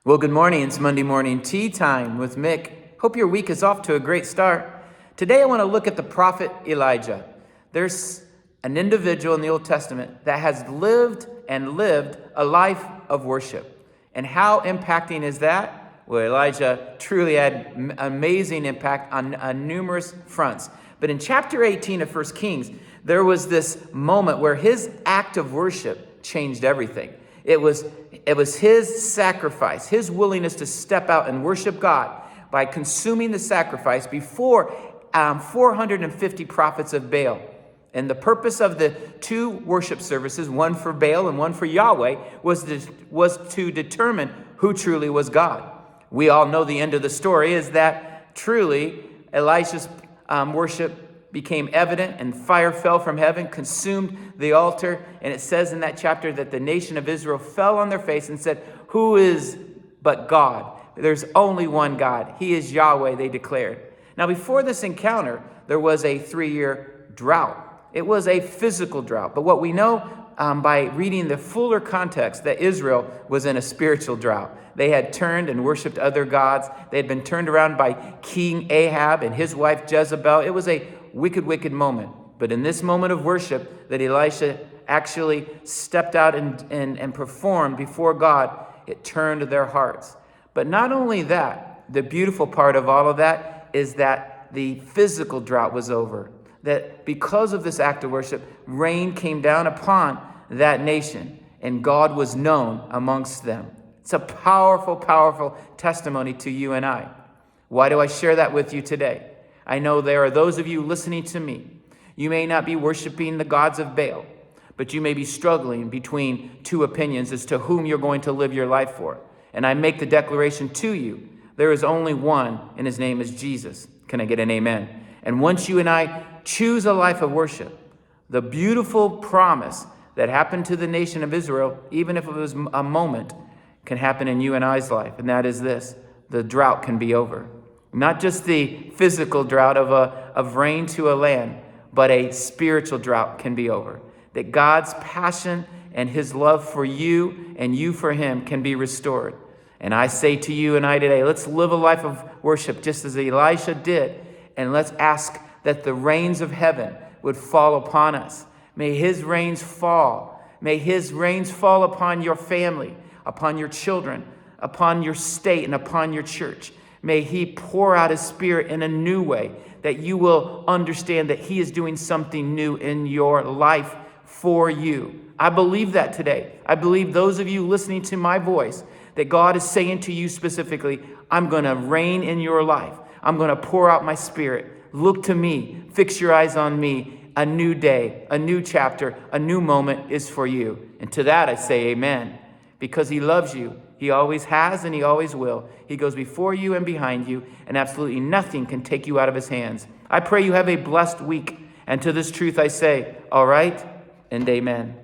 Well, good morning. It's Monday morning tea time with Mick. Hope your week is off to a great start. Today I want to look at the prophet Elijah. There's an individual in the Old Testament that has lived a life of worship. And how impacting is that? Well, Elijah truly had amazing impact on numerous fronts. But in chapter 18 of 1 Kings, there was this moment where his act of worship changed everything. It was his sacrifice, his willingness to step out and worship God by consuming the sacrifice before 450 prophets of Baal. And the purpose of the two worship services, one for Baal and one for Yahweh, was to determine who truly was God. We all know the end of the story is that truly Elisha's worship became evident, and fire fell from heaven, consumed the altar. And it says in that chapter that the nation of Israel fell on their face and said, "Who is but God? There's only one God. He is Yahweh," they declared. Now, before this encounter, there was a 3-year drought. It was a physical drought. But what we know by reading the fuller context, that Israel was in a spiritual drought. They had turned and worshiped other gods. They had been turned around by King Ahab and his wife Jezebel. It was a wicked moment. But in this moment of worship that Elisha actually stepped out and performed before God, it turned their hearts. But not only that, the beautiful part of all of that is that the physical drought was over. That because of this act of worship, rain came down upon that nation, and God was known amongst them. It's a powerful testimony to you and I. Why do I share that with you today? I know there are those of you listening to me. You may not be worshiping the gods of Baal, but you may be struggling between two opinions as to whom you're going to live your life for. And I make the declaration to you, there is only one, and his name is Jesus. Can I get an amen? And once you and I choose a life of worship, the beautiful promise that happened to the nation of Israel, even if it was a moment, can happen in you and I's life. And that is this: the drought can be over. Not just the physical drought of rain to a land, but a spiritual drought can be over. That God's passion and his love for you and you for him can be restored. And I say to you and I today, let's live a life of worship just as Elisha did. And let's ask that the rains of heaven would fall upon us. May his rains fall. May his rains fall upon your family, upon your children, upon your state, and upon your church. May he pour out his spirit in a new way, that you will understand that he is doing something new in your life for you. I believe that today. I believe those of you listening to my voice, that God is saying to you specifically, I'm going to reign in your life. I'm going to pour out my spirit. Look to me. Fix your eyes on me. A new day, a new chapter, a new moment is for you. And to that I say amen. Because he loves you. He always has and he always will. He goes before you and behind you, and absolutely nothing can take you out of his hands. I pray you have a blessed week. And to this truth I say, all right and amen.